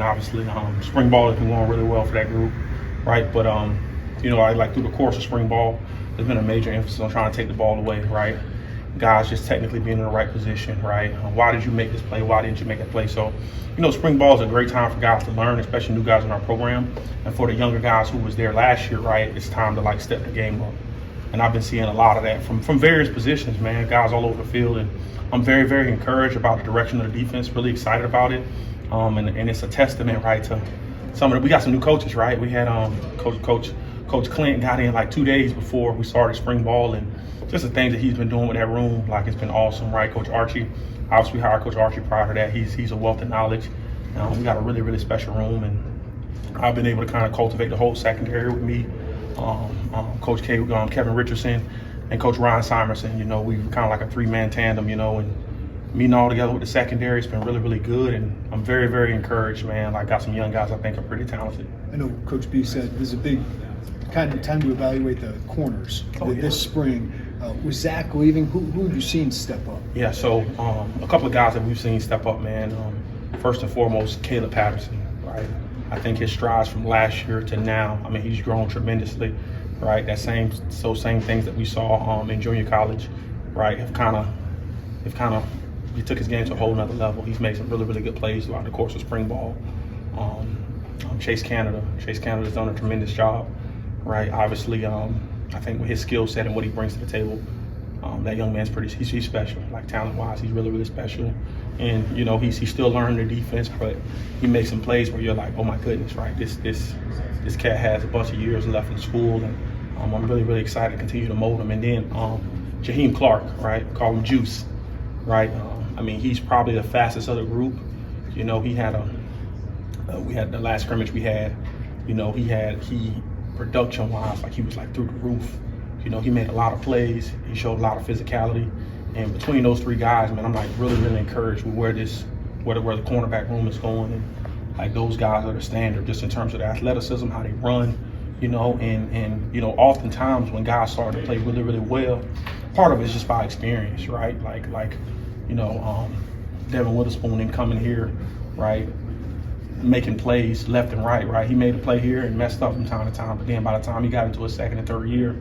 Obviously, spring ball has been going really well for that group, right? But I like through the course of spring ball, there's been a major emphasis on trying to take the ball away, right? Guys just technically being in the right position, right? Why did you make this play? Why didn't you make that play? So, spring ball is a great time for guys to learn, especially new guys in our program, and for the younger guys who was there last year, right? It's time to step the game up. And I've been seeing a lot of that from various positions, man, guys all over the field. And I'm very, very encouraged about the direction of the defense, really excited about it. And it's a testament, right, to we got some new coaches, right? We had Coach Clint got in like 2 days before we started spring ball, and just the things that he's been doing with that room, like it's been awesome, right? Coach Archie, obviously we hired Coach Archie prior to that. He's a wealth of knowledge. We got a really, really special room, and I've been able to kind of cultivate the whole secondary with me. Coach K, Kevin Richardson, and Coach Ryan Simerson. We kind of like a three-man tandem, and meeting all together with the secondary, it's been really, really good, and I'm very, very encouraged, man. Got some young guys I think are pretty talented. I know Coach B said this is a big kind of time to evaluate the corners this spring. With Zach leaving, who have you seen step up? Yeah, so a couple of guys that we've seen step up, man. First and foremost, Caleb Patterson, right? I think his strides from last year to now, he's grown tremendously, right? Same things that we saw in junior college, right, he took his game to a whole nother level. He's made some really, really good plays throughout the course of spring ball. Chase Canada's done a tremendous job, right? Obviously, I think with his skill set and what he brings to the table, that young man's he's special. Talent-wise, he's really, really special. And, he's still learning the defense, but he makes some plays where you're like, oh my goodness, right? This cat has a bunch of years left in school, and I'm really, really excited to continue to mold him. And then Jaheim Clark, right? Call him Juice, right? He's probably the fastest of the group. He had we had the last scrimmage we had, he production-wise, he was through the roof. He made a lot of plays. He showed a lot of physicality. And between those three guys, man, I'm really, really encouraged with where the cornerback room is going. And those guys are the standard just in terms of the athleticism, how they run, and oftentimes when guys start to play really, really well, part of it is just by experience, right? Devin Witherspoon in coming here, right, making plays left and right. He made a play here and messed up from time to time, but then by the time he got into his second and third year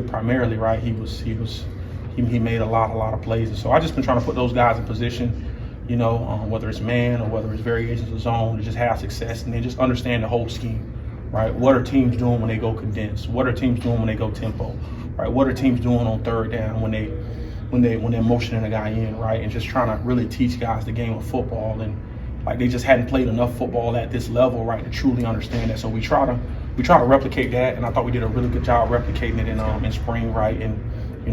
primarily, right, he made a lot of plays. And so I just been trying to put those guys in position, whether it's man or whether it's variations of zone, to just have success and then just understand the whole scheme, right? What are teams doing when they go condensed? What are teams doing when they go tempo, right? What are teams doing on third down when they're motioning a guy in, right? And just trying to really teach guys the game of football. And they just hadn't played enough football at this level, right, to truly understand that. So we try to replicate that, and I thought we did a really good job replicating it in spring, right? And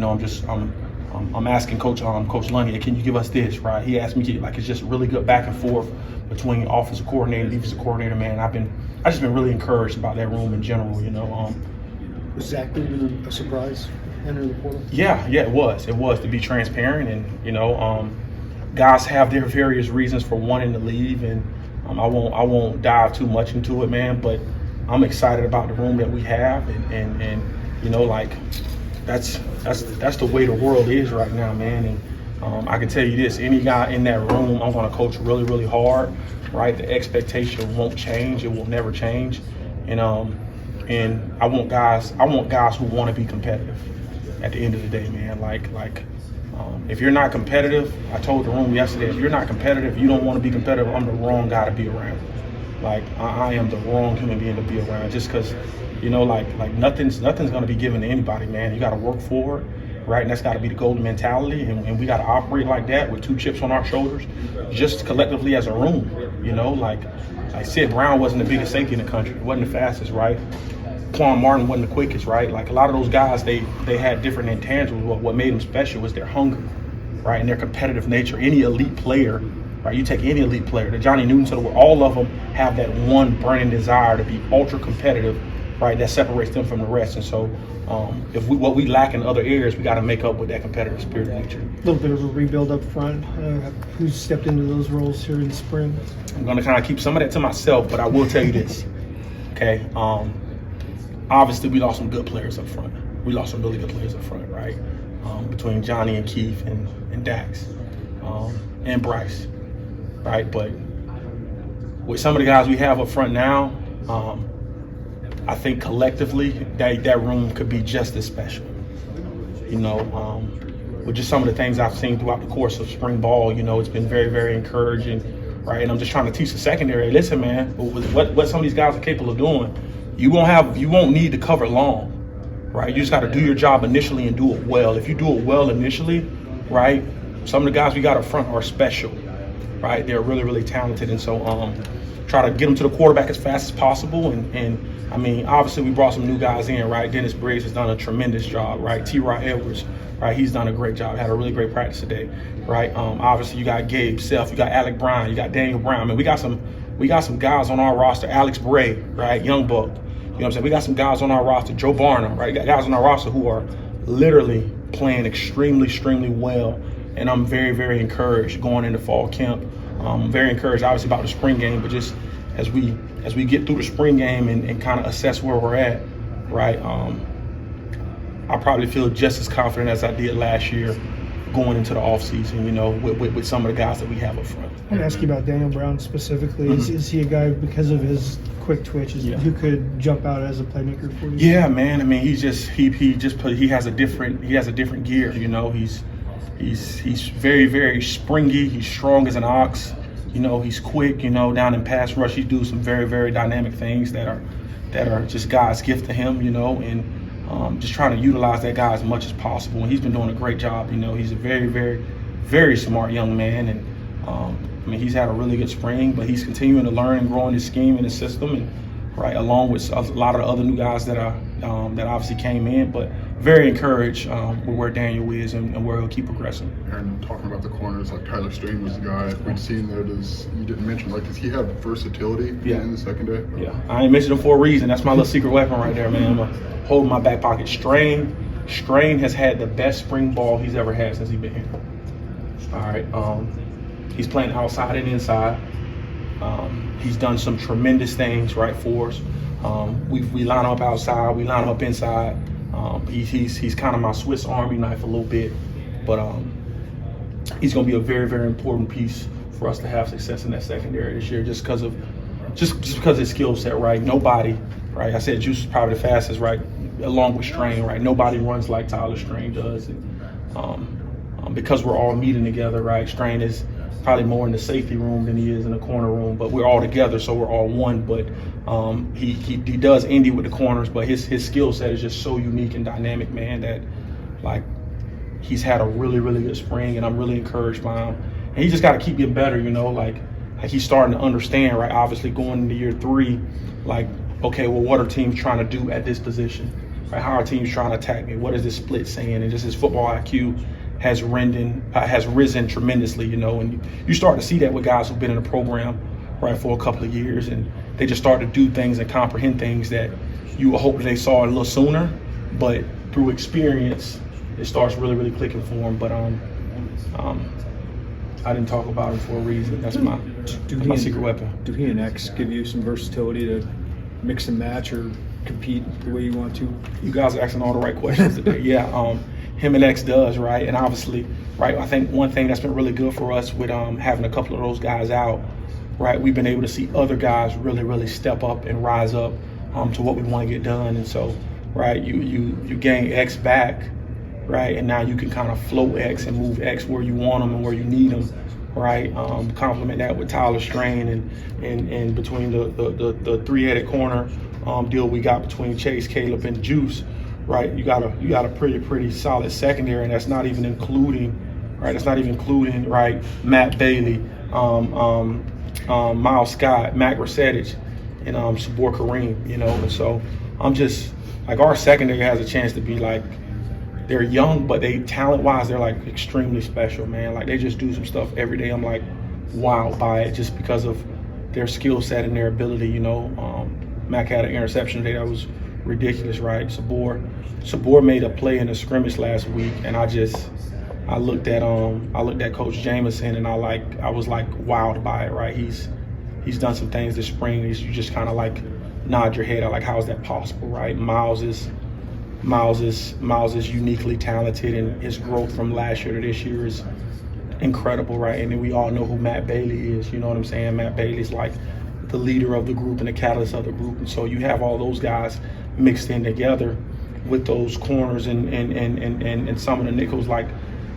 I'm asking Coach Lundy, can you give us this, right? He asked me, it's just really good back and forth between offensive coordinator and defensive coordinator, man. I just been really encouraged about that room in general, Was Zach been a surprise entering the portal? Yeah, it was. It was, to be transparent, and guys have their various reasons for wanting to leave, and I won't dive too much into it, man. But I'm excited about the room that we have, and that's the way the world is right now, man. And I can tell you this: any guy in that room, I'm going to coach really, really hard, right? The expectation won't change; it will never change, and I want guys who want to be competitive. At the end of the day, man, if you're not competitive, I told the room yesterday, if you're not competitive, you don't want to be competitive, I'm the wrong guy to be around. I am the wrong human being to be around, just because, nothing's going to be given to anybody, man. You got to work for it, right? And that's got to be the golden mentality, and we got to operate like that with two chips on our shoulders, just collectively as a room, Sid Brown wasn't the biggest safety in the country, wasn't the fastest, right? Quan Martin wasn't the quickest, right? A lot of those guys, they had different intangibles. What made them special was their hunger, right, and their competitive nature. Any elite player, right? You take any elite player, the Johnny Newtons of the world, all of them have that one burning desire to be ultra competitive, right? That separates them from the rest. And so, what we lack in other areas, we got to make up with that competitive spirit nature. A little bit of a rebuild up front. Who's stepped into those roles here in the spring? I'm going to kind of keep some of that to myself, but I will tell you this, okay? Obviously, we lost some good players up front. We lost some really good players up front, right? Between Johnny and Keith and Dax and Bryce, right? But with some of the guys we have up front now, I think collectively that room could be just as special. You know, with just some of the things I've seen throughout the course of spring ball, you know, it's been very, very encouraging, right? And I'm just trying to teach the secondary, listen, man, with what some of these guys are capable of doing, you won't need to cover long, right? You just got to do your job initially and do it well. If you do it well initially, right, some of the guys we got up front are special, right? They're really, really talented. And so try to get them to the quarterback as fast as possible. And I mean, obviously we brought some new guys in, right? Dennis Briggs has done a tremendous job, right? T-Rod Edwards, right? He's done a great job, had a really great practice today, right? Obviously you got Gabe Self, you got Alec Brown, you got Daniel Brown. I mean, we got some guys on our roster, Alex Bray, right? Young Buck. You know what I'm saying? We got some guys on our roster, Joe Barnum, right? We got guys on our roster who are literally playing extremely, extremely well. And I'm very, very encouraged going into fall camp. Very encouraged, obviously, about the spring game, but just as we get through the spring game and kind of assess where we're at, right? I probably feel just as confident as I did last year going into the offseason, you know, with some of the guys that we have up front. I want to ask you about Daniel Brown specifically. Is he a guy, because of his quick twitches, who could jump out as a playmaker for you? Yeah, man. I mean, he has a different gear. You know, he's very, very springy. He's strong as an ox. You know, he's quick. You know, down in pass rush, he do some very, very dynamic things that are just God's gift to him. You know, and just trying to utilize that guy as much as possible. And he's been doing a great job. You know, he's a very, very, very smart young man. And I mean, he's had a really good spring, but he's continuing to learn and grow in his scheme and his system, and right along with a lot of the other new guys that obviously came in. But very encouraged with where Daniel is and where he'll keep progressing. And talking about the corners, like Tyler Strain was the guy we'd seen there. You didn't mention, like, does he have versatility in the secondary? Yeah, I ain't mentioned him for a reason. That's my little secret weapon right there, man. I'm gonna hold in my back pocket. Strain has had the best spring ball he's ever had since he's been here. All right, he's playing outside and inside. He's done some tremendous things, right, for us. We line him up outside, we line him up inside. He's kind of my Swiss Army knife a little bit, but he's going to be a very, very important piece for us to have success in that secondary this year, just because of his skill set, right? Nobody, right? I said Juice is probably the fastest, right? Along with Strain, right? Nobody runs like Tyler Strain does, and because we're all meeting together, right? Strain is probably more in the safety room than he is in the corner room, but we're all together, so we're all one. But he does Indy with the corners, but his skill set is just so unique and dynamic, man, that like he's had a really, really good spring, and I'm really encouraged by him. And he just got to keep getting better, you know, like he's starting to understand, right? Obviously going into year 3, like, okay, well, what are teams trying to do at this position? Right? How are teams trying to attack me? What is this split saying? And just his football IQ has risen tremendously, you know, and you start to see that with guys who've been in the program, right, for a couple of years, and they just start to do things and comprehend things that you would hope that they saw a little sooner, but through experience, it starts really, really clicking for them. But I didn't talk about him for a reason. That's my secret weapon. Do he and X give you some versatility to mix and match or compete the way you want to? You guys are asking all the right questions today. Yeah, him and X does, right? And obviously, right, I think one thing that's been really good for us with having a couple of those guys out, right, we've been able to see other guys really, really step up and rise up to what we want to get done. And so, right, you gain X back, right, and now you can kind of float X and move X where you want them and where you need them, right? Complement that with Tyler Strain and between the three-headed corner deal we got between Chase, Caleb, and Juice. Right, you got a pretty solid secondary, and that's not even including, right? That's not even including, right, Matt Bailey, Miles Scott, Matt Grassetich, and Sabor Kareem, you know. And so I'm just like, our secondary has a chance to be like, they're young, but they talent-wise, they're like extremely special, man. Like they just do some stuff every day. I'm like wowed by it just because of their skill set and their ability, you know. Mac had an interception today that was ridiculous, right? Sabor made a play in a scrimmage last week, and I looked at Coach Jameson, and I was like wowed by it, right? He's done some things this spring. You just kind of like nod your head. Like, how is that possible, right? Miles is uniquely talented, and his growth from last year to this year is incredible, right? And then we all know who Matt Bailey is. You know what I'm saying? Matt Bailey's like the leader of the group and the catalyst of the group. And so you have all those guys mixed in together with those corners and some of the nickels. Like,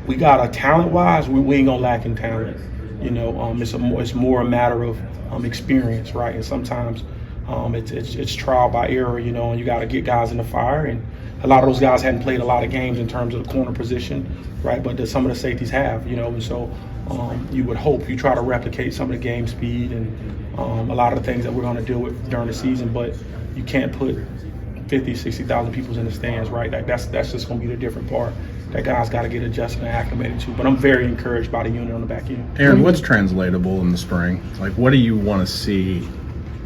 we got a talent-wise, we ain't gonna lack in talent. You know, it's more a matter of experience, right? And sometimes it's trial by error, you know, and you got to get guys in the fire. And a lot of those guys hadn't played a lot of games in terms of the corner position, right? But some of the safeties have, you know, and so you would hope you try to replicate some of the game speed and a lot of the things that we're going to deal with during the season. But you can't put 50, 60,000 people in the stands, right? That's just going to be the different part that guys got to get adjusted and acclimated to. But I'm very encouraged by the unit on the back end. Aaron, what's translatable in the spring? Like, what do you want to see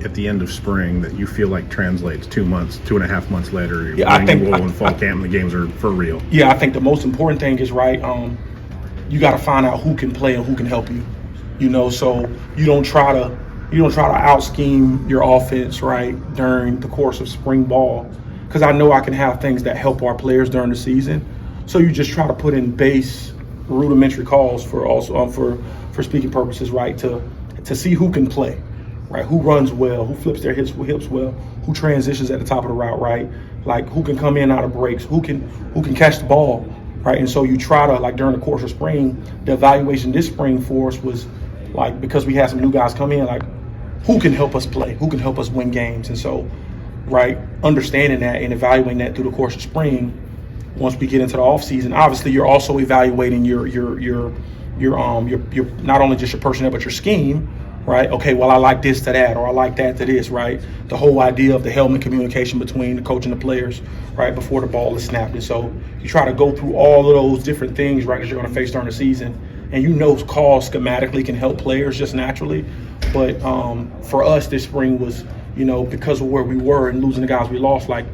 at the end of spring that you feel like translates 2 months, 2.5 months later? Yeah, I think in fall camp and the games are for real. Yeah, I think the most important thing is, right, you got to find out who can play and who can help you. You know, so you don't try to out scheme your offense, right, during the course of spring ball, because I know I can have things that help our players during the season. So you just try to put in base rudimentary calls for also for speaking purposes, right, to see who can play, right, who runs well, who flips their hips well, who transitions at the top of the route, right, like who can come in out of breaks, who can catch the ball, right. And so you try to, like, during the course of spring, the evaluation this spring for us was, like, because we had some new guys come in, like, who can help us play, who can help us win games. And so, right, understanding that and evaluating that through the course of spring. Once we get into the off season, obviously you're also evaluating your not only just your personnel but your scheme, right? Okay, well, I like this to that, or I like that to this, right? The whole idea of the helmet communication between the coach and the players, right, before the ball is snapped. And so you try to go through all of those different things, right, that you're going to face during the season. And you know, calls schematically can help players just naturally. But for us this spring was, you know, because of where we were and losing the guys we lost, like,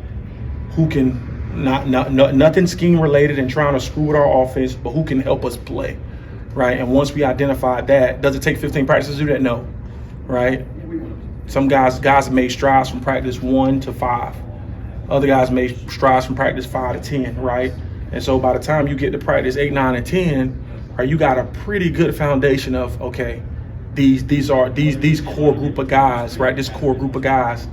who can nothing scheme related and trying to screw with our offense, but who can help us play, right? And once we identified that, does it take 15 practices to do that? No, right? Some guys made strides from practice 1 to 5. Other guys made strides from practice 5 to 10, right? And so by the time you get to practice 8, 9, and 10, right, you got a pretty good foundation of, okay, these core group of guys, right? This core group of guys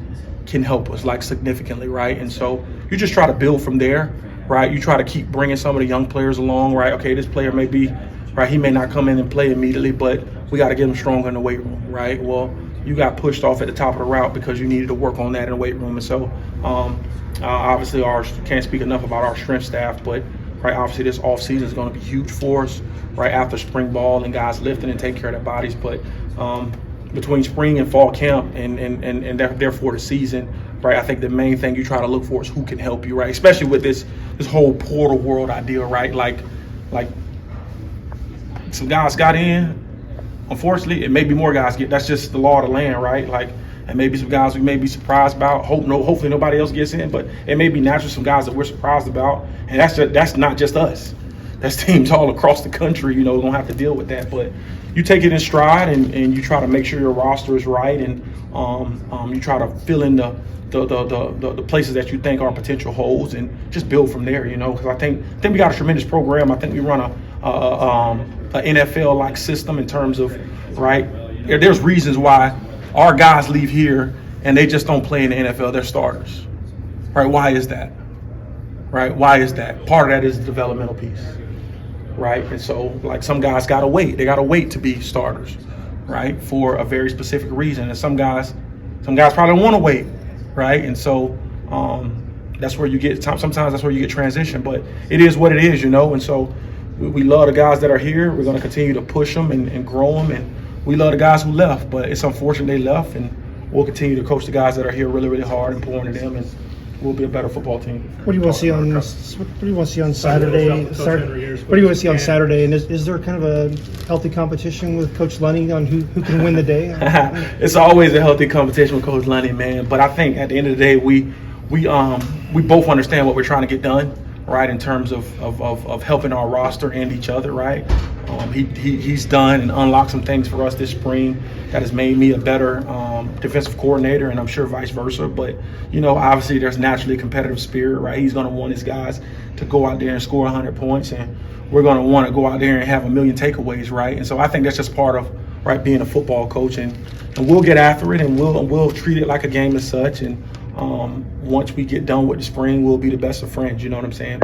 can help us, like, significantly, right? And so you just try to build from there, right? You try to keep bringing some of the young players along, right? Okay, this player may be, right, he may not come in and play immediately, but we got to get him stronger in the weight room, right? Well, you got pushed off at the top of the route because you needed to work on that in the weight room. And so obviously can't speak enough about our strength staff, but right, obviously this off season is going to be huge for us, right, after spring ball and guys lifting and taking care of their bodies. But between spring and fall camp and therefore the season, right, I think the main thing you try to look for is who can help you, right, especially with this whole portal world idea, right? Like some guys got in, unfortunately, and maybe more guys get. That's just the law of the land, right? Like, and maybe some guys we may be surprised about. Hopefully nobody else gets in, but it may be naturally some guys that we're surprised about, and that's not just us. That's teams all across the country, you know, don't have to deal with that. But you take it in stride and you try to make sure your roster is right, and you try to fill in the places that you think are potential holes and just build from there, you know, because I think we got a tremendous program. I think we run a NFL-like system in terms of, right, there's reasons why our guys leave here and they just don't play in the NFL. They're starters, right? Why is that? Right? Why is that? Part of that is the developmental piece, right? And so, like, some guys got to wait. They got to wait to be starters, right, for a very specific reason. And some guys probably don't want to wait, right? And so that's where you get, sometimes that's where you get transition. But it is what it is, you know. And so we love the guys that are here. We're going to continue to push them and grow them. And we love the guys who left, but it's unfortunate they left. And we'll continue to coach the guys that are here really, really hard and pour into them. And we'll be a better football team. What do you want to see on Saturday? What do you want to see on Saturday? And is there kind of a healthy competition with Coach Lunny on who can win the day? It's always a healthy competition with Coach Lunny, man. But I think at the end of the day, we both understand what we're trying to get done, right? In terms of helping our roster and each other, right? He's done and unlocked some things for us this spring that has made me a better defensive coordinator, and I'm sure vice versa. But, you know, obviously there's naturally a competitive spirit, right? He's going to want his guys to go out there and score 100 points, and we're going to want to go out there and have 1 million takeaways, right? And so I think that's just part of right? Being a football coach, and we'll get after it, and we'll treat it like a game as such. And once we get done with the spring, we'll be the best of friends. You know what I'm saying?